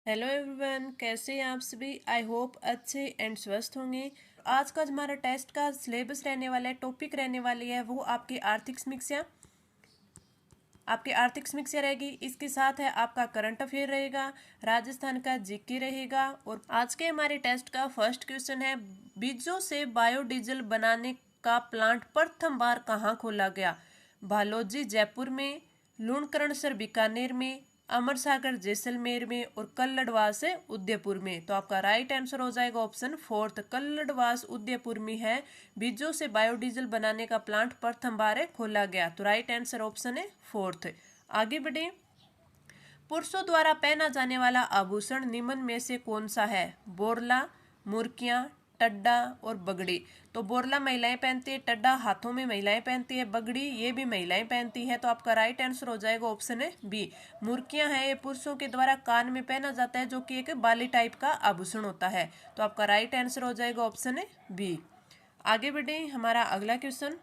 Hello everyone, कैसे हैं आप सभी। आई होप अच्छे एंड स्वस्थ होंगे। आज का जो हमारा टेस्ट का सिलेबस रहने वाला है, टॉपिक रहने वाली है वो आपकी आर्थिक समीक्षा रहेगी। इसके साथ है आपका करंट अफेयर रहेगा, राजस्थान का जीके रहेगा। और आज के हमारे टेस्ट का फर्स्ट क्वेश्चन है, बीजों से बायोडीजल बनाने का प्लांट प्रथम बार कहाँ खोला गया। भालौजी जयपुर में, लूणकरणसर बीकानेर में, अमर सागर जैसलमेर में और कल्लड़वास है उदयपुर में। तो आपका राइट आंसर हो जाएगा ऑप्शन फोर्थ, कल्लड़वास उदयपुर में है बीजों से बायोडीजल बनाने का प्लांट प्रथम बार है खोला गया। तो राइट आंसर ऑप्शन है फोर्थ। आगे बढ़े। पुरुषों द्वारा पहना जाने वाला आभूषण निम्न में से कौन सा है। बोरला, मुर्कियां, टड्डा और बगड़ी। तो बोरला महिलाएं पहनती है, टड्डा हाथों में महिलाएं पहनती है, बगड़ी ये भी महिलाएं पहनती है। तो आपका राइट आंसर हो जाएगा ऑप्शन है बी। मुर्कियां है ये पुरुषों के द्वारा कान में पहना जाता है, जो कि एक बाली टाइप का आभूषण होता है। तो आपका राइट आंसर हो जाएगा ऑप्शन है बी। आगे बढ़े। हमारा अगला क्वेश्चन,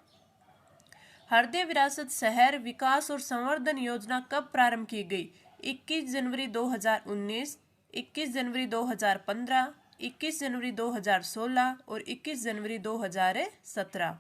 हृदय विरासत शहर विकास और संवर्धन योजना कब प्रारंभ की गई। 21 जनवरी 2019, 21 जनवरी 2015, 21 जनवरी 2016 और 21 जनवरी 2017।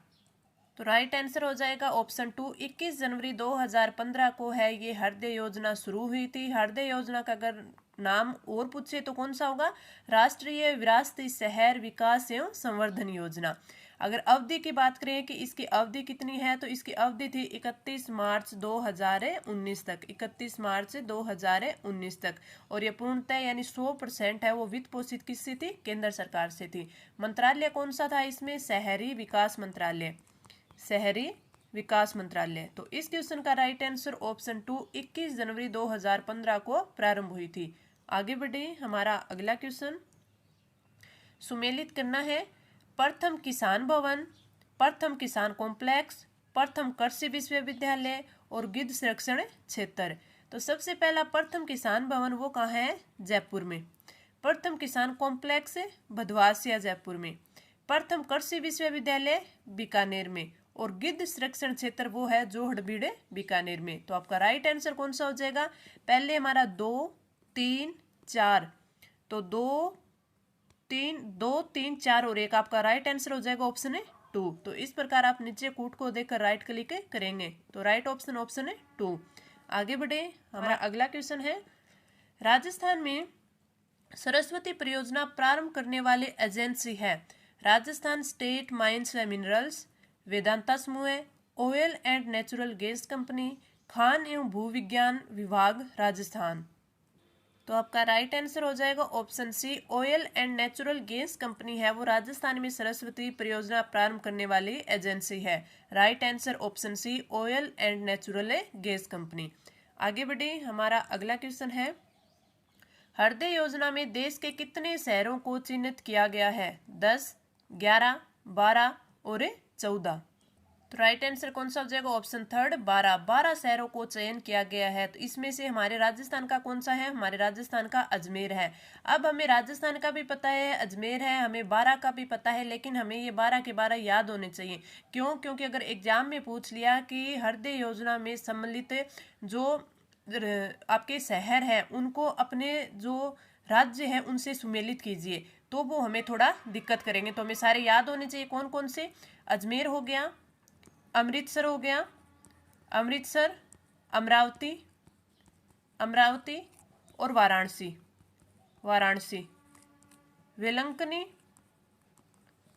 तो राइट आंसर हो जाएगा ऑप्शन टू, 21 जनवरी 2015 को है ये हृदय योजना शुरू हुई थी। हृदय योजना का अगर नाम और पूछे तो कौन सा होगा, राष्ट्रीय विरासती शहर विकास एवं संवर्धन योजना। अगर अवधि की बात करें कि इसकी अवधि कितनी है, तो इसकी अवधि थी 31 मार्च 2019 तक, 31 मार्च 2019 तक। और ये पूर्णतः यानी 100% है वो वित्त पोषित किससे थी, केंद्र सरकार से थी। मंत्रालय कौन सा था इसमें, शहरी विकास मंत्रालय, शहरी विकास मंत्रालय। तो इस क्वेश्चन का राइट आंसर ऑप्शन टू, 21 जनवरी 2015 को प्रारंभ हुई थी। आगे बढ़े। हमारा अगला क्वेश्चन सुमेलित करना है, प्रथम किसान भवन, प्रथम किसान कॉम्प्लेक्स, प्रथम कृषि विश्वविद्यालय और गिद्ध संरक्षण क्षेत्र। तो सबसे पहला प्रथम किसान भवन वो कहाँ है, जयपुर में। प्रथम किसान कॉम्प्लेक्स भदवासिया जयपुर में। प्रथम कृषि विश्वविद्यालय बीकानेर में। और गिद्ध संरक्षण क्षेत्र वो है जोहड़बीड़ बीकानेर में। तो आपका राइट आंसर कौन सा हो जाएगा, पहले हमारा 2, 3, 4। तो 2, 3, 4 और एक आपका राइट आंसर हो जाएगा ऑप्शन है टू। तो इस प्रकार आप नीचे कूट को देखकर राइट क्लिक करेंगे। तो राइट ऑप्शन है टू। आगे बढ़े। हमारा अगला क्वेश्चन है, राजस्थान में सरस्वती परियोजना प्रारंभ करने वाली एजेंसी है। राजस्थान स्टेट माइंस व मिनरल्स, वेदांता समूह, oil and natural gas company, Khan एवं भूविज्ञान विभाग राजस्थान। तो आपका राइट आंसर हो जाएगा option C, oil and natural gas company है वो राजस्थान में सरस्वती परियोजना प्रारंभ करने वाली एजेंसी है। Right answer option C, oil and natural gas company. आगे बढ़े। हमारा अगला क्वेश्चन है, हृदय योजना में देश के कितने शहरों को चिन्हित किया गया है। 10, 11, 12 और 14। तो राइट आंसर कौन सा हो जाएगा, ऑप्शन थर्ड 12। 12 शहरों को चयन किया गया है। तो इसमें से हमारे राजस्थान का कौन सा है, हमारे राजस्थान का अजमेर है। अब हमें राजस्थान का भी पता है, अजमेर है, हमें 12 का भी पता है, लेकिन हमें ये 12 के 12 याद होने चाहिए। क्यों, क्योंकि अगर एग्जाम में पूछ लिया कि हृदय योजना में सम्मिलित जो आपके शहर हैं उनको अपने जो राज्य है उनसे सुमेलित कीजिए, तो वो हमें थोड़ा दिक्कत करेंगे। तो हमें सारे याद होने चाहिए। कौन कौन से, अजमेर हो गया, अमृतसर हो गया, अमृतसर, अमरावती, अमरावती और वाराणसी, वाराणसी, वेलंकनी,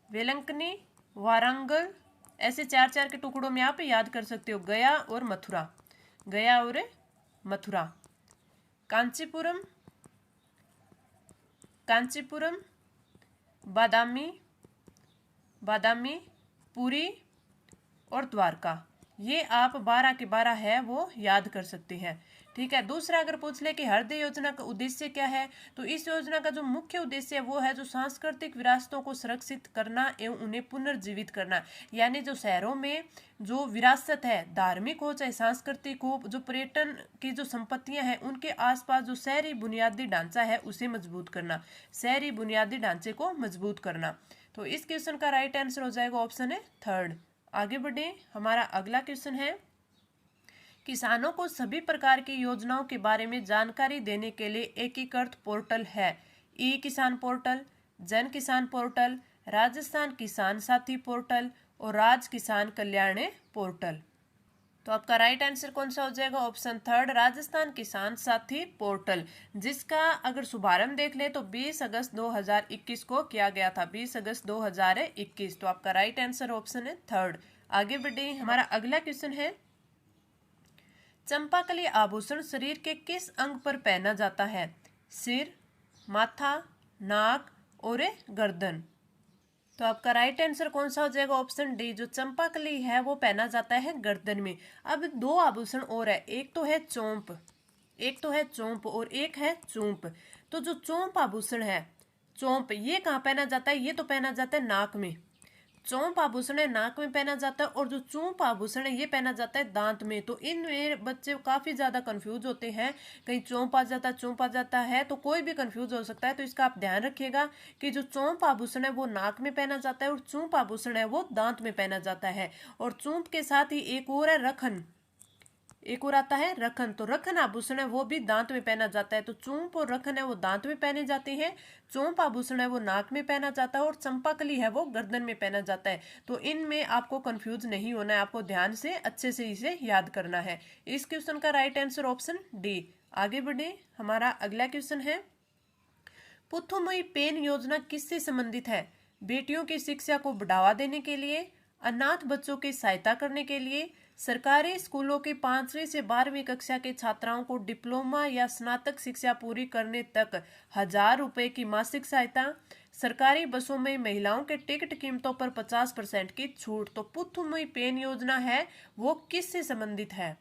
वेलंकनी, वारंगल। ऐसे चार चार के टुकड़ों में आप याद कर सकते हो। गया और मथुरा, गया और मथुरा, कांचीपुरम, कांचीपुरम, बादामी, बादामी, पुरी और द्वारका। ये आप 12 के 12 है वो याद कर सकते हैं। ठीक है। दूसरा अगर पूछ ले कि हृदय योजना का उद्देश्य क्या है, तो इस योजना का जो मुख्य उद्देश्य है वो है जो सांस्कृतिक विरासतों को सुरक्षित करना एवं उन्हें पुनर्जीवित करना। यानी जो शहरों में जो विरासत है, धार्मिक हो चाहे सांस्कृतिक हो, जो पर्यटन की जो संपत्तियां हैं उनके आसपास जो शहरी बुनियादी ढांचा है उसे मजबूत करना, शहरी बुनियादी ढांचे को मजबूत करना। तो इस क्वेश्चन का राइट आंसर हो जाएगा ऑप्शन है थर्ड। आगे बढ़े। हमारा अगला क्वेश्चन है, किसानों को सभी प्रकार की योजनाओं के बारे में जानकारी देने के लिए एकीकृत पोर्टल है। ई किसान पोर्टल, जन किसान पोर्टल, राजस्थान किसान साथी पोर्टल और राज किसान कल्याण पोर्टल। तो आपका राइट आंसर कौन सा हो जाएगा? ऑप्शन थर्ड, राजस्थान किसान साथी पोर्टल, जिसका अगर शुभारंभ देख ले तो 20 अगस्त 2021 को किया गया था। 20 अगस्त 2021। तो आपका राइट आंसर ऑप्शन है थर्ड। आगे बढ़े, हमारा अगला क्वेश्चन है, चंपाकली आभूषण शरीर के किस अंग पर पहना जाता है? सिर, माथा, नाक और गर्दन। तो आपका राइट आंसर कौन सा हो जाएगा? ऑप्शन डी, जो चंपाकली है वो पहना जाता है गर्दन में। अब दो आभूषण और है, एक तो है चोंप और एक है चूंप। तो जो चोंप आभूषण है, चोंप, ये कहाँ पहना जाता है? ये तो पहना जाता है नाक में। चोंप आभूषण है नाक में पहना जाता है, और जो चूंप आभूषण है ये पहना जाता है दांत में। तो इनमें बच्चे काफी ज्यादा कंफ्यूज होते हैं, कहीं चोंप आ जाता है, चूंप आ जाता है, तो कोई भी कंफ्यूज हो सकता है। तो इसका आप ध्यान रखिएगा कि जो चोंप आभूषण है वो नाक में पहना जाता है और चूंप आभूषण है वो दांत में पहना जाता है। और चूंप के साथ ही एक और है रखन, एक और आता है रखन। तो रखन आभूषण है वो भी दांत में पहना जाता है। तो चूंप और रखन है वो दांत में पहने जाते हैं, चोंप आभूषण है वो नाक में पहना जाता है और चंपाकली है वो गर्दन में पहना जाता है। तो इनमें आपको कंफ्यूज नहीं होना है, आपको ध्यान से अच्छे से इसे याद करना है। इस क्वेश्चन का राइट आंसर ऑप्शन डी। आगे बढ़े, हमारा अगला क्वेश्चन है, पुथुमई पेन योजना किससे संबंधित है? बेटियों की शिक्षा को बढ़ावा देने के लिए, अनाथ बच्चों की सहायता करने के लिए, सरकारी स्कूलों की 5वीं से 12वीं कक्षा के छात्राओं को डिप्लोमा या स्नातक शिक्षा पूरी करने तक 1000 रुपए की मासिक सहायता, सरकारी बसों में महिलाओं के टिकट कीमतों पर 50% की छूट। तो पुथुमई पेन योजना है वो किससे संबंधित है?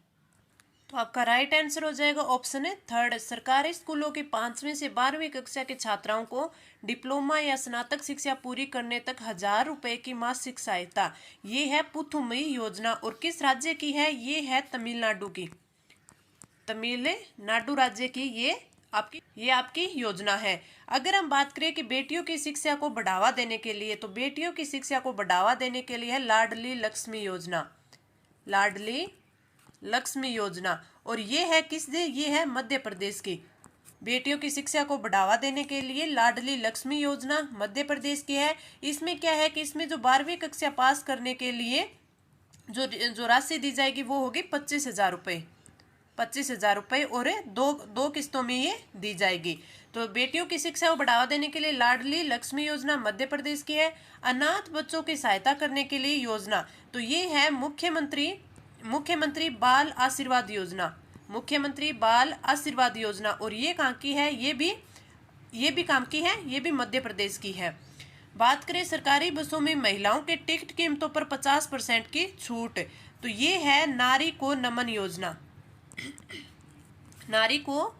तो आपका राइट आंसर हो जाएगा ऑप्शन है थर्ड, सरकारी स्कूलों की 5वीं से 12वीं कक्षा के छात्राओं को डिप्लोमा या स्नातक शिक्षा पूरी करने तक 1000 रुपए की मासिक सहायता। ये है पुथुमई योजना, और किस राज्य की है? ये है तमिलनाडु की, तमिलनाडु राज्य की ये आपकी योजना है। अगर हम बात करें कि बेटियों की शिक्षा को बढ़ावा देने के लिए, तो बेटियों की शिक्षा को बढ़ावा देने के लिए है लाडली लक्ष्मी योजना, लाडली लक्ष्मी योजना। और ये है किससे? ये है मध्य प्रदेश की। बेटियों की शिक्षा को बढ़ावा देने के लिए लाडली लक्ष्मी योजना मध्य प्रदेश की है। इसमें क्या है कि इसमें जो 12वीं कक्षा पास करने के लिए जो राशि दी जाएगी वो होगी 25,000 रुपये, 25,000 रुपये, और दो किस्तों में ये दी जाएगी। तो बेटियों की शिक्षा को बढ़ावा देने के लिए लाडली लक्ष्मी योजना मध्य प्रदेश की है। अनाथ बच्चों की सहायता करने के लिए योजना, तो ये है मुख्यमंत्री बाल आशीर्वाद योजना, मुख्यमंत्री बाल आशीर्वाद योजना। और ये कहाँ की है? ये भी काम की है, ये भी मध्य प्रदेश की है। बात करें सरकारी बसों में महिलाओं के टिकट कीमतों पर 50% की छूट, तो ये है नारी को नमन योजना, नारी को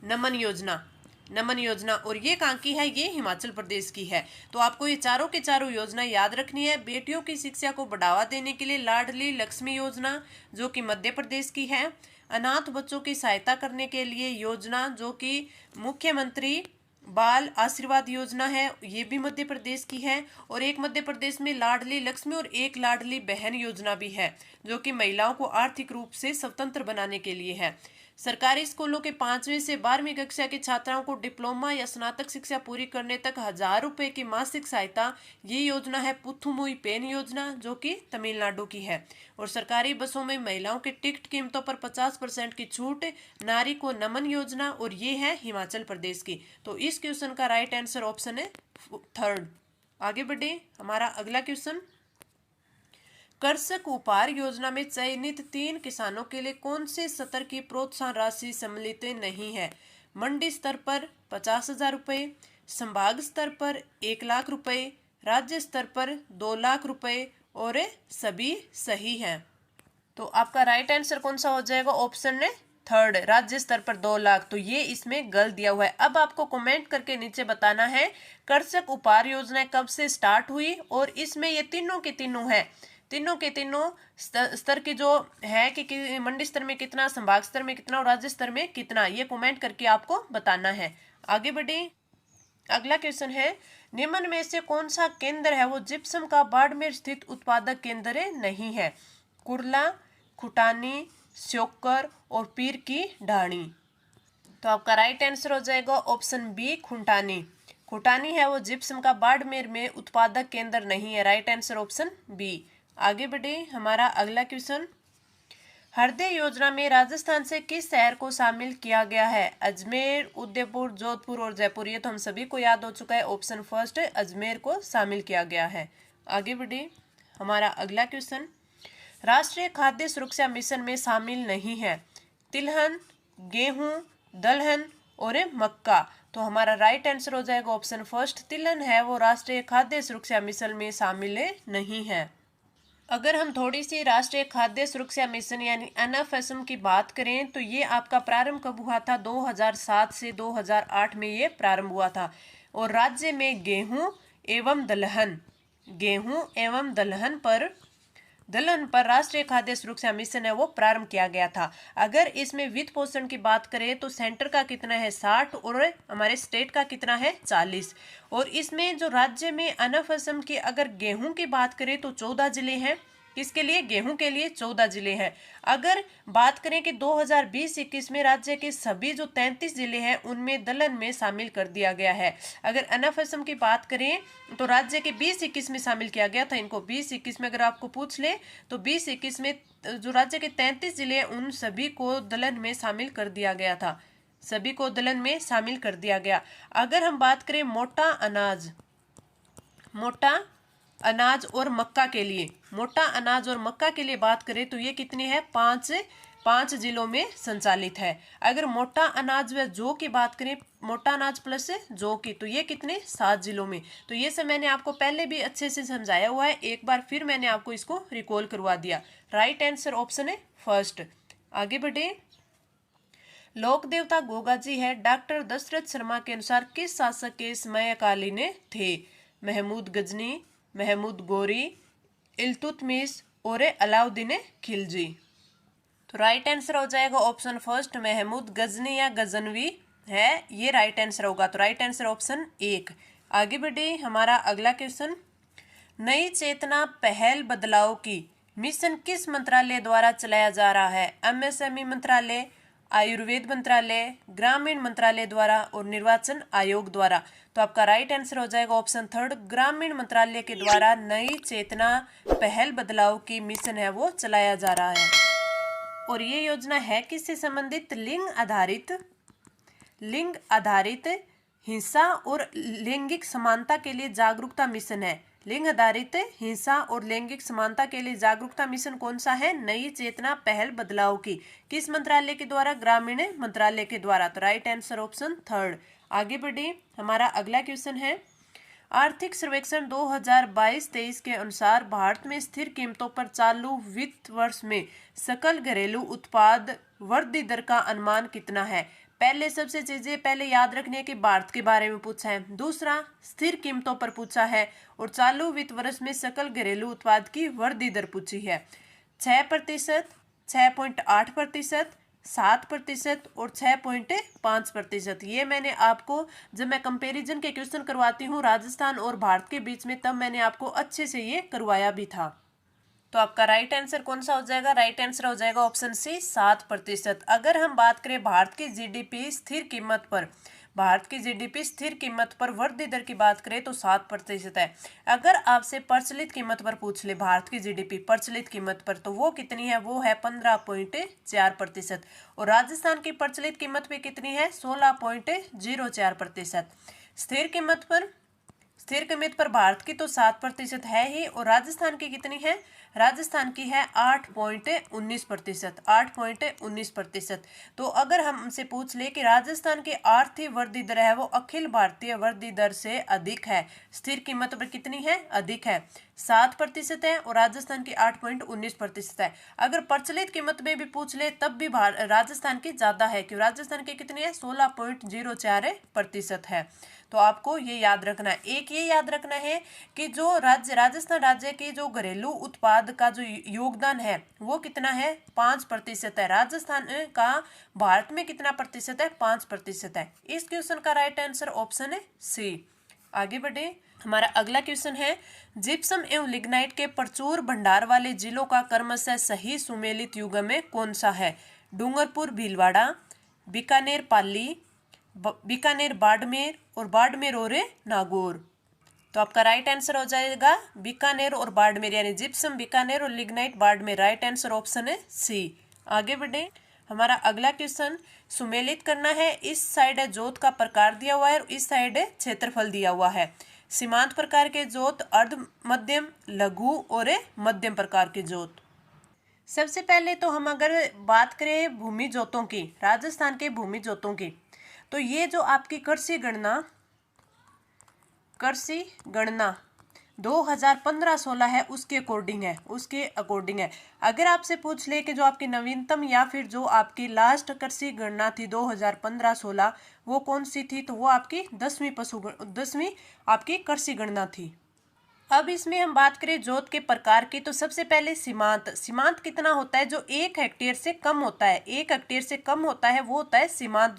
नमन योजना। और ये कहाँ की है? ये हिमाचल प्रदेश की है। तो आपको ये चारों के चारों योजना याद रखनी है। बेटियों की शिक्षा को बढ़ावा देने के लिए लाडली लक्ष्मी योजना जो कि मध्य प्रदेश की है, अनाथ बच्चों की सहायता करने के लिए योजना जो कि मुख्यमंत्री बाल आशीर्वाद योजना है, ये भी मध्य प्रदेश की है। और एक मध्य प्रदेश में लाडली लक्ष्मी और एक लाडली बहन योजना भी है जो कि महिलाओं को आर्थिक रूप से स्वतंत्र बनाने के लिए है। सरकारी स्कूलों के 5वीं से 12वीं कक्षा के छात्राओं को डिप्लोमा या स्नातक शिक्षा पूरी करने तक 1000 रुपए की मासिक सहायता, ये योजना है पुथुमुई पेन योजना जो कि तमिलनाडु की है। और सरकारी बसों में महिलाओं के टिकट कीमतों पर 50% की छूट, नारी को नमन योजना, और ये है हिमाचल प्रदेश की। तो इस क्वेश्चन का राइट आंसर ऑप्शन है थर्ड। आगे बढ़े, हमारा अगला क्वेश्चन, कृषक उपहार योजना में चयनित 3 किसानों के लिए कौन से स्तर की प्रोत्साहन राशि सम्मिलित नहीं है? मंडी स्तर पर 50,000 रुपये, संभाग स्तर पर 1 लाख रुपए, राज्य स्तर पर 2 लाख रुपए, और सभी सही हैं। तो आपका राइट आंसर कौन सा हो जाएगा? ऑप्शन है थर्ड, राज्य स्तर पर 2 लाख। तो ये इसमें गलत दिया हुआ है। अब आपको कमेंट करके नीचे बताना है कृषक उपहार योजना कब से स्टार्ट हुई, और इसमें ये तीनों के तीनों है, तीनों के तीनों स्तर की जो है कि मंडी स्तर में कितना, संभाग स्तर में कितना और राज्य स्तर में कितना, ये कमेंट करके आपको बताना है। आगे बढ़े, अगला क्वेश्चन है, निम्न में से कौन सा केंद्र है वो जिप्सम का बाड़मेर स्थित उत्पादक केंद्र नहीं है? कुर्ला, खुटानी, श्योकर और पीर की ढाणी। तो आपका राइट आंसर हो जाएगा ऑप्शन बी खुंटानी। खुटानी है वो जिप्सम का बाड़मेर में उत्पादक केंद्र नहीं है। Right answer option B. आगे बढ़े हमारा अगला क्वेश्चन। हृदय योजना में राजस्थान से किस शहर को शामिल किया गया है? अजमेर, उदयपुर, जोधपुर और जयपुर। ये तो हम सभी को याद हो चुका है। ऑप्शन फर्स्ट अजमेर को शामिल किया गया है। आगे बढ़े हमारा अगला क्वेश्चन। राष्ट्रीय खाद्य सुरक्षा मिशन में शामिल नहीं है तिलहन, गेहूं, दलहन और मक्का। तो हमारा राइट आंसर हो जाएगा ऑप्शन फर्स्ट तिलहन है वो राष्ट्रीय खाद्य सुरक्षा मिशन में शामिल नहीं है। अगर हम थोड़ी सी राष्ट्रीय खाद्य सुरक्षा मिशन यानी एनएफएसएम की बात करें तो ये आपका प्रारंभ कब हुआ था? 2007 से 2008 में ये प्रारंभ हुआ था। और राज्य में गेहूं एवं दलहन पर राष्ट्रीय खाद्य सुरक्षा मिशन है वो प्रारंभ किया गया था। अगर इसमें वित्त पोषण की बात करें तो सेंटर का कितना है 60 और हमारे स्टेट का कितना है 40। और इसमें जो राज्य में एनएफएसएम की अगर गेहूं की बात करें तो 14 जिले हैं। किसके लिए? गेहूं के लिए 14 जिले हैं। अगर बात करें कि 2020-21 में राज्य के सभी जो 33 जिले हैं उनमें दलहन में शामिल कर दिया गया है। अगर एनएफएसएम की बात करें तो राज्य के 20-21 में शामिल किया गया था इनको। 20-21 में अगर आपको पूछ ले तो 20-21 में जो राज्य के 33 जिले हैं उन सभी को दलहन में शामिल कर दिया गया था। सभी को दलहन में शामिल कर दिया गया। अगर हम बात करें मोटा अनाज और मक्का के लिए, मोटा अनाज और मक्का के लिए बात करें तो ये कितने हैं? पांच जिलों में संचालित है। अगर मोटा अनाज व जौ की बात करें, मोटा अनाज प्लस जौ की, तो ये कितने? 7 जिलों में। तो ये सब मैंने आपको पहले भी अच्छे से समझाया हुआ है, एक बार फिर मैंने आपको इसको रिकॉल करवा दिया। राइट आंसर ऑप्शन है फर्स्ट। आगे बढ़े। लोक देवता गोगा जी है डॉक्टर दशरथ शर्मा के अनुसार किस शासक के समकालीन थे? महमूद गजनी, महमूद गोरी, इल्तुतमिश और अलाउद्दीन खिलजी। तो राइट आंसर हो जाएगा ऑप्शन फर्स्ट महमूद गजनी या गजनवी है ये राइट आंसर होगा। तो राइट आंसर ऑप्शन 1। आगे बढ़े हमारा अगला क्वेश्चन। नई चेतना पहल बदलाव की मिशन किस मंत्रालय द्वारा चलाया जा रहा है? एमएसएमई मंत्रालय, आयुर्वेद मंत्रालय, ग्रामीण मंत्रालय द्वारा और निर्वाचन आयोग द्वारा। तो आपका राइट आंसर हो जाएगा ऑप्शन थर्ड ग्रामीण मंत्रालय के द्वारा नई चेतना पहल बदलाव की मिशन है वो चलाया जा रहा है। और ये योजना है किससे संबंधित? लिंग आधारित हिंसा और लैंगिक समानता के लिए जागरूकता मिशन है। लिंग आधारित हिंसा और लैंगिक समानता के लिए जागरूकता मिशन कौन सा है? नई चेतना पहल बदलाव की। किस मंत्रालय के द्वारा? ग्रामीण मंत्रालय के द्वारा। तो राइट आंसर ऑप्शन थर्ड। आगे बढ़े हमारा अगला क्वेश्चन है। आर्थिक सर्वेक्षण 2022-23 के अनुसार भारत में स्थिर कीमतों पर चालू वित्त वर्ष में सकल घरेलू उत्पाद वृद्धि दर का अनुमान कितना है? पहले सबसे चीजें पहले याद रखने के भारत के बारे में पूछा है, दूसरा स्थिर कीमतों पर पूछा है और चालू वित्त वर्ष में सकल घरेलू उत्पाद की वृद्धि दर पूछी है। 6%, 6.8%, 7% और 6.5%। ये मैंने आपको जब मैं कंपैरिजन के क्वेश्चन करवाती हूँ राजस्थान और भारत के बीच में तब मैंने आपको अच्छे से ये करवाया भी था। तो आपका राइट आंसर कौन सा हो जाएगा? राइट आंसर हो जाएगा ऑप्शन सी 7%। अगर हम बात करें भारत की जीडीपी स्थिर कीमत पर वृद्धि दर की बात करें तो 7% है। अगर आपसे प्रचलित कीमत पर पूछ ले भारत की जीडीपी प्रचलित कीमत पर तो वो कितनी है? वो है 15.4%। और राजस्थान की प्रचलित कीमत पे कितनी है? 16.04%। स्थिर कीमत पर भारत की तो 7% है ही और राजस्थान की कितनी है? राजस्थान की है 8.19%। तो अगर हमसे पूछ ले कि राजस्थान की आर्थिक वृद्धि दर है वो अखिल भारतीय वृद्धि दर से अधिक है, स्थिर कीमत पर कितनी है? अधिक है, 7% है और राजस्थान की 8.19% है। अगर प्रचलित कीमत में भी पूछ ले तब भी राजस्थान की ज्यादा है क्योंकि राजस्थान की कितनी है? 16.04% है। तो आपको ये याद रखना है। एक ये याद रखना है कि जो राजस्थान राज्य के जो घरेलू उत्पाद का जो योगदान है वो कितना है? 5% है। राजस्थान का भारत में कितना प्रतिशत है? 5% है। इस क्वेश्चन का राइट आंसर ऑप्शन है सी। आगे बढ़े। हमारा अगला क्वेश्चन है, जिप्सम एवं लिग्नाइट के प्रचुर भंडार वाले जिलों का क्रमशः सही सुमेलित युग्म कौन सा है? डूंगरपुर भीलवाड़ा, बीकानेर पाली, बीकानेर बाड़मेर और बाड़मेर और नागौर। तो आपका राइट आंसर हो जाएगा बीकानेर और बाड़मेर, यानी जिप्सम बीकानेर और lignite Barmer. Right answer option है सी। आगे बढ़े। हमारा अगला क्वेश्चन, सुमेलित करना है। इस साइड है जोत का प्रकार दिया हुआ है और इस साइड है क्षेत्रफल दिया हुआ है। सीमांत प्रकार के जोत, अर्ध मध्यम, लघु और मध्यम प्रकार के जोत। सबसे पहले तो हम अगर बात करें भूमि जोतों की, राजस्थान के भूमि जोतों की, तो ये जो आपकी कृषि गणना 2015-16 है उसके अकॉर्डिंग है। अगर आपसे पूछ ले कि जो आपकी नवीनतम या फिर जो आपकी लास्ट कृषि गणना थी 2015-16 वो कौन सी थी, तो वो आपकी 10वीं आपकी कृषि गणना थी। अब इसमें हम बात करें जोत के प्रकार की, तो सबसे पहले सीमांत कितना होता है, जो 1 हेक्टेयर से कम होता है, 1 हेक्टेयर से कम होता है वो होता है सीमांत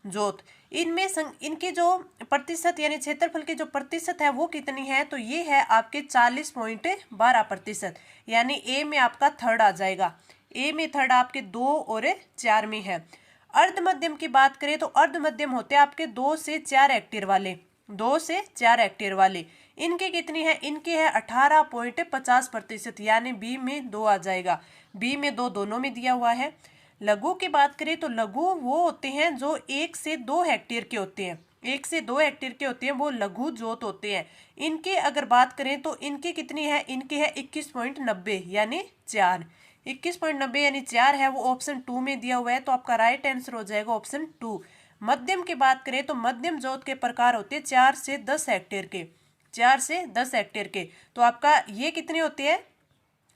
जोत। इनमें इनकी जो प्रतिशत यानी क्षेत्रफल की जो प्रतिशत है वो कितनी है, तो ये है आपके 40.12%, यानी ए में आपका थर्ड आ जाएगा। ए में थर्ड आपके 2 और 4 में है। अर्ध मध्यम की बात करें तो अर्ध मध्यम होते हैं आपके 2 से 4 हेक्टेयर वाले। इनके कितनी है, इनके है 18.50%, यानी बी में 2 आ जाएगा। बी में 2 दोनों में दिया हुआ है। लघु की बात करें तो लघु वो होते हैं जो 1 से 2 हेक्टेयर के होते हैं, 1 से 2 हेक्टेयर के होते हैं, वो लघु जोत होते हैं। इनके अगर बात करें तो इनकी कितनी है, इनके है 21.90 यानी 4। 21.90 यानी 4 है, वो ऑप्शन 2 में दिया हुआ है। तो आपका राइट आंसर हो जाएगा ऑप्शन 2। मध्यम की बात करें तो मध्यम जोत के प्रकार होते हैं 4 से 10 हेक्टेयर के। तो आपका ये कितने होते हैं,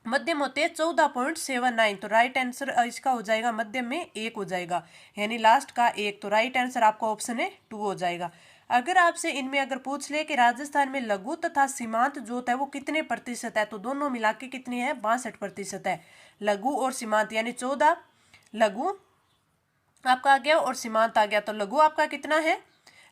मध्यम होते हैं 14.79। तो राइट आंसर इसका हो जाएगा मध्यम में 1 हो जाएगा, यानी लास्ट का 1। तो राइट आंसर आपका ऑप्शन है 2 हो जाएगा। अगर आपसे इनमें अगर पूछ ले कि राजस्थान में लघु तथा सीमांत जोत है वो कितने प्रतिशत है, तो दोनों मिला के कितनी है, 62% है। लघु और सीमांत यानी 14 लघु आपका आ गया और सीमांत आ गया। तो लघु आपका कितना है,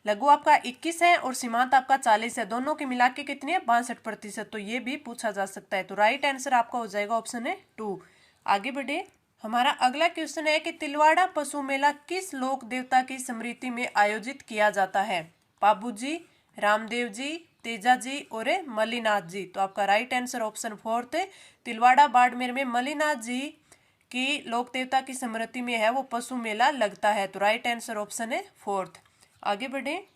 लघु आपका 21 है और सीमांत आपका 40 है, दोनों के मिला के कितनी है, 62%। तो ये भी पूछा जा सकता है। तो राइट आंसर आपका हो जाएगा ऑप्शन है 2। आगे बढ़े। हमारा अगला क्वेश्चन है कि तिलवाड़ा पशु मेला किस लोक देवता की स्मृति में आयोजित किया जाता है? बाबू जी, रामदेव जी, तेजा जी और मल्लीनाथ जी। तो आपका राइट आंसर ऑप्शन 4 है। तिलवाड़ा बाड़मेर में मल्लीनाथ जी की लोक देवता की स्मृति में है वो पशु मेला लगता है। तो राइट आंसर ऑप्शन है 4। आगे बढ़े।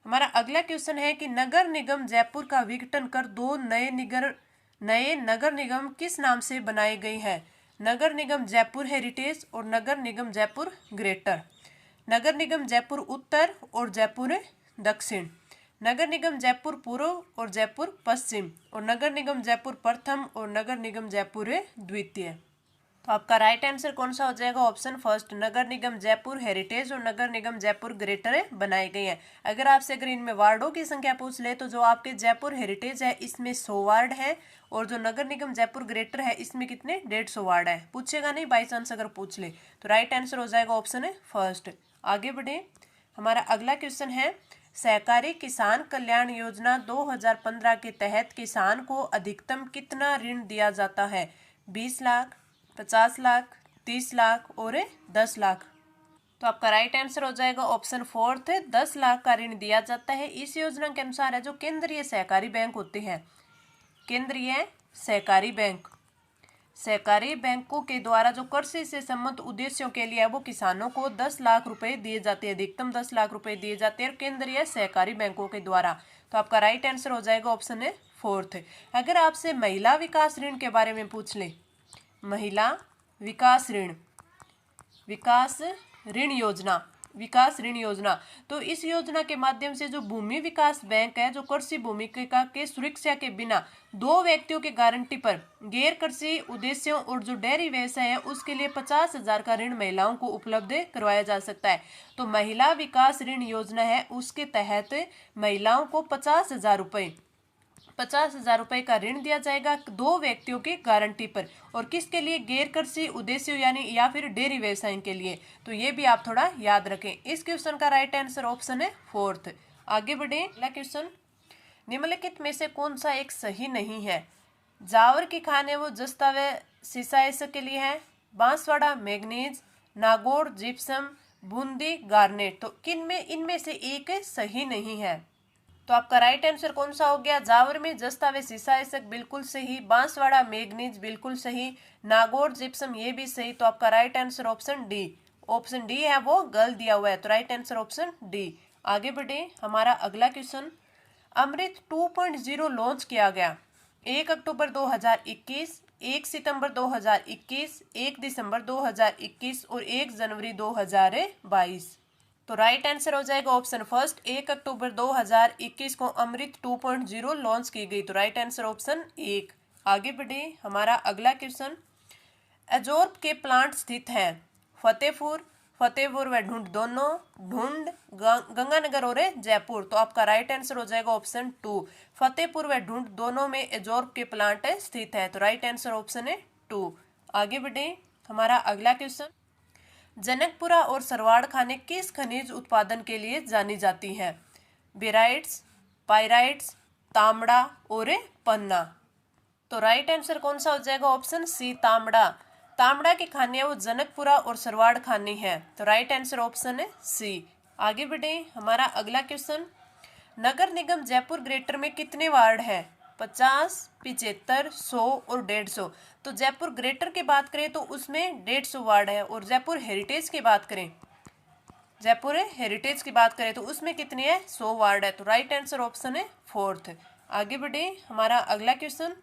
हमारा अगला क्वेश्चन है कि नगर निगम जयपुर का विघटन कर 2 नए नगर निगम किस नाम से बनाए गए हैं? नगर निगम जयपुर हेरिटेज और नगर निगम जयपुर ग्रेटर। नगर निगम जयपुर उत्तर और जयपुर दक्षिण। नगर निगम जयपुर पूर्व और जयपुर पश्चिम और नगर निगम जयपुर प्रथम और नगर निगम जयपुर द्वितीय। तो आपका राइट आंसर कौन सा हो जाएगा, ऑप्शन फर्स्ट। नगर निगम जयपुर हेरिटेज और नगर निगम जयपुर ग्रेटर बनाए गए हैं। अगर इनमें वार्डों की संख्या पूछ ले तो जो आपके जयपुर हेरिटेज है इसमें 100 वार्ड है और जो नगर निगम जयपुर ग्रेटर है इसमें कितने 150 वार्ड है। पूछेगा नहीं बाई चांस अगर पूछ ले, तो राइट आंसर हो जाएगा ऑप्शन है फर्स्ट। आगे बढ़े। हमारा अगला क्वेश्चन है, सहकारी किसान कल्याण योजना 2015 के तहत किसान को अधिकतम कितना ऋण दिया जाता है? 20 लाख, 50 लाख, 30 लाख और 10 लाख। तो आपका राइट आंसर हो जाएगा ऑप्शन 4 है, 10 लाख का ऋण दिया जाता है। इस योजना के अनुसार है जो केंद्रीय सहकारी बैंक होते हैं, केंद्रीय सहकारी बैंकों के द्वारा जो कृषि से संबंधित उद्देश्यों के लिए है वो किसानों को 10 लाख रुपए दिए जाते हैं, अधिकतम 10 लाख रुपए दिए जाते हैं केंद्रीय सहकारी बैंकों के द्वारा। तो आपका राइट आंसर हो जाएगा ऑप्शन है 4। अगर आपसे महिला विकास ऋण के बारे में पूछ ले, महिला विकास ऋण योजना, तो इस योजना के माध्यम से जो भूमि विकास बैंक है जो कृषि भूमि के सुरक्षा के बिना 2 व्यक्तियों के गारंटी पर गैर कृषि उद्देश्यों और जो डेयरी व्यवसाय है उसके लिए 50,000 का ऋण महिलाओं को उपलब्ध करवाया जा सकता है। तो महिला विकास ऋण योजना है उसके तहत महिलाओं को 50,000 रुपए का ऋण दिया जाएगा 2 व्यक्तियों की गारंटी पर, और किसके लिए, गैर कृषि उद्देश्यों यानी या फिर डेयरी व्यवसाय के लिए। तो ये भी आप थोड़ा याद रखें। इस क्वेश्चन का राइट आंसर ऑप्शन है 4। आगे बढ़े, अगला क्वेश्चन, निम्नलिखित में से कौन सा एक सही नहीं है? जावर की खाने वो जस्ता व सीसाइस के लिए है, Banswara manganese, Nagaur gypsum, Bundi garnet. तो किनमें इनमें से एक सही नहीं है? तो आपका राइट आंसर कौन सा हो गया? जावर में जस्ता व सीसाइसक बिल्कुल सही, बांसवाड़ा मैग्नीज बिल्कुल सही, नागौर जिप्सम ये भी सही। तो आपका right answer option D, option D है वो गलत दिया हुआ है, तो राइट आंसर ऑप्शन डी। आगे बढ़े, हमारा अगला क्वेश्चन, अमृत 2.0 लॉन्च किया गया 1 अक्टूबर 2021, 1 सितंबर 2021, 1 दिसंबर 2021 और 1 जनवरी 2022। तो राइट आंसर हो जाएगा ऑप्शन फर्स्ट, 1 अक्टूबर 2021 को अमृत 2.0 लॉन्च की गई। तो राइट आंसर ऑप्शन 1। आगे बढ़े, हमारा अगला क्वेश्चन, एजोर्प के प्लांट स्थित हैं फतेहपुर व ढूंढ दोनों, ढूंढ गंगानगर और जयपुर। तो आपका राइट आंसर हो जाएगा ऑप्शन 2, फतेहपुर व ढूंढ दोनों में एजोर्प के प्लांट स्थित है। तो राइट आंसर ऑप्शन है 2। आगे बढ़े, हमारा अगला क्वेश्चन, जनकपुरा और सरवाड़ खाने किस खनिज उत्पादन के लिए जानी जाती हैं? बेराइट्स, पाइराइट्स, तांबड़ा और पन्ना। तो राइट आंसर कौन सा हो जाएगा? ऑप्शन सी, तांबड़ा। तांबड़ा की खानियां वो जनकपुरा और सरवाड़ खानी है। तो राइट आंसर ऑप्शन है सी। आगे बढ़े, हमारा अगला क्वेश्चन, नगर निगम जयपुर ग्रेटर में कितने वार्ड है? 50, 75, 100 और 150। तो जयपुर ग्रेटर की बात करें तो उसमें 150 वार्ड है, और जयपुर हेरिटेज की बात करें, जयपुर हेरिटेज की बात करें तो उसमें कितनी है? 100 वार्ड है। तो राइट आंसर ऑप्शन है 4th। आगे बढ़े, हमारा अगला क्वेश्चन,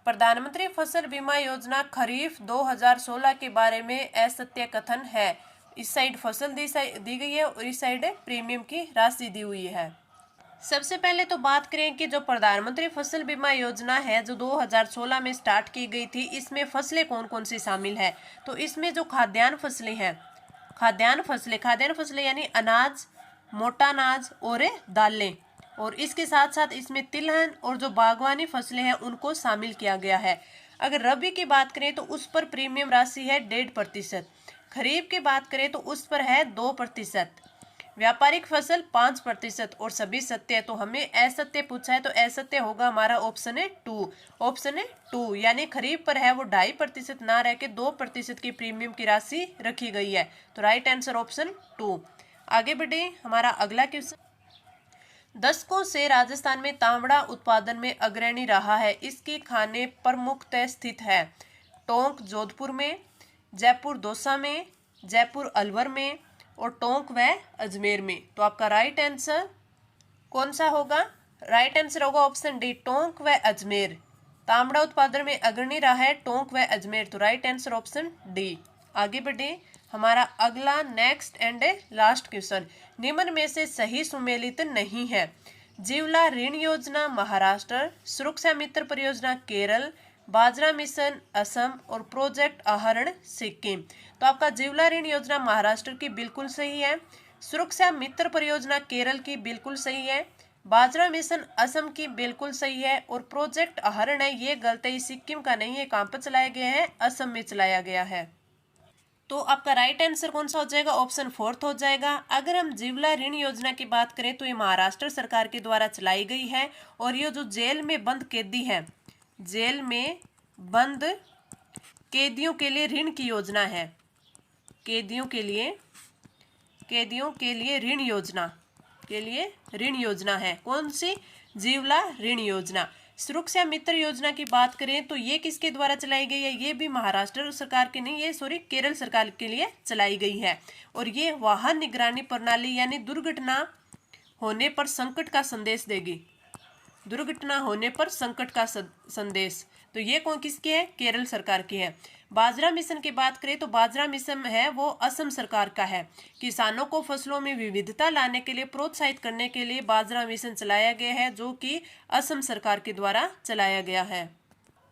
प्रधानमंत्री फसल बीमा योजना खरीफ 2016 के बारे में असत्य कथन है। इस साइड फसल दी गई है और इस साइड प्रीमियम की राशि दी हुई है। सबसे पहले तो बात करें कि जो प्रधानमंत्री फसल बीमा योजना है जो 2016 में स्टार्ट की गई थी, इसमें फसलें कौन कौन सी शामिल है? तो इसमें जो खाद्यान्न फसलें हैं, खाद्यान्न फसलें यानी अनाज, मोटा अनाज और दालें, और इसके साथ साथ इसमें तिलहन और जो बागवानी फसलें हैं उनको शामिल किया गया है। अगर रबी की बात करें तो उस पर प्रीमियम राशि है 1.5%, खरीफ की बात करें तो उस पर है 2%, व्यापारिक फसल 5% और सभी सत्य। तो हमें असत्य पूछा है तो असत्य होगा हमारा ऑप्शन है 2, ऑप्शन है 2, यानी खरीफ पर है वो 2.5% ना रह के 2% की प्रीमियम की राशि रखी गई है। तो राइट आंसर ऑप्शन 2। आगे बढ़े, हमारा अगला क्वेश्चन, दशकों से राजस्थान में तांबड़ा उत्पादन में अग्रणी रहा है, इसकी खाने प्रमुखतः स्थित है टोंक जोधपुर में, जयपुर दौसा में, जयपुर अलवर में और टोंक व अजमेर में। तो आपका राइट आंसर कौन सा होगा? राइट आंसर होगा ऑप्शन डी, टोंक व अजमेर। तांबड़ा उत्पादन में अग्रणी रहा है टोंक व अजमेर। तो राइट आंसर ऑप्शन डी। आगे बढ़े, हमारा अगला नेक्स्ट एंड लास्ट क्वेश्चन, निम्न में से सही सुमेलित नहीं है। जीवला ऋण योजना महाराष्ट्र, सुरक्षा मित्र परियोजना केरल, बाजरा मिशन असम और प्रोजेक्ट आहरण सिक्किम। तो आपका जीवला ऋण योजना महाराष्ट्र की बिल्कुल सही है, सुरक्षा मित्र परियोजना केरल की बिल्कुल सही है, बाजरा मिशन असम की बिल्कुल सही है, और प्रोजेक्ट आहरण है ये गलत है, सिक्किम का नहीं है, कहाँ पर चलाया गया है? असम में चलाया गया है। तो आपका राइट आंसर कौन सा हो जाएगा? ऑप्शन 4th हो जाएगा। अगर हम जीवला ऋण योजना की बात करें तो ये महाराष्ट्र सरकार के द्वारा चलाई गई है, और ये जो जेल में बंद कैदी है, जेल में बंद कैदियों के लिए ऋण की योजना है, कैदियों के लिए ऋण योजना है। कौन सी? जीवला ऋण योजना। सुरक्षा मित्र योजना की बात करें तो ये किसके द्वारा चलाई गई है? ये भी महाराष्ट्र सरकार की नहीं, ये केरल सरकार के लिए चलाई गई है, और ये वाहन निगरानी प्रणाली यानी दुर्घटना होने पर संकट का संदेश देगी, दुर्घटना होने पर संकट का संदेश। तो ये कौन किसकी है? केरल सरकार की है। बाजरा मिशन की बात करें तो बाजरा मिशन है वो असम सरकार का है। किसानों को फसलों में विविधता लाने के लिए प्रोत्साहित करने के लिए बाजरा मिशन चलाया गया है, जो कि असम सरकार के द्वारा चलाया गया है।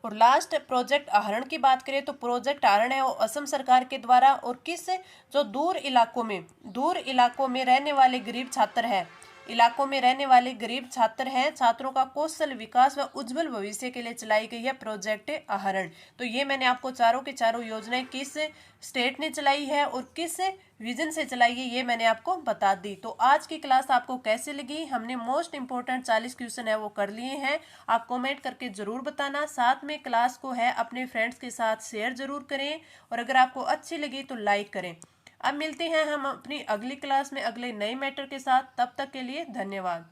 और लास्ट प्रोजेक्ट आहरण की बात करें तो प्रोजेक्ट आहरण है वो असम सरकार के द्वारा, और किस जो दूर इलाकों में रहने वाले गरीब छात्र है इलाकों में रहने वाले गरीब छात्र हैं, छात्रों का कौशल विकास व उज्जवल भविष्य के लिए चलाई गई है प्रोजेक्ट आहरण। तो ये मैंने आपको चारों के चारों योजनाएं किस स्टेट ने चलाई है और किस विजन से चलाई है ये मैंने आपको बता दी। तो आज की क्लास आपको कैसे लगी? हमने मोस्ट इंपोर्टेंट 40 क्वेश्चन है वो कर लिए हैं। आप कमेंट करके जरूर बताना, साथ में क्लास को है अपने फ्रेंड्स के साथ शेयर जरूर करें और अगर आपको अच्छी लगी तो लाइक करें। अब मिलते हैं हम अपनी अगली क्लास में अगले नए मैटर के साथ, तब तक के लिए धन्यवाद।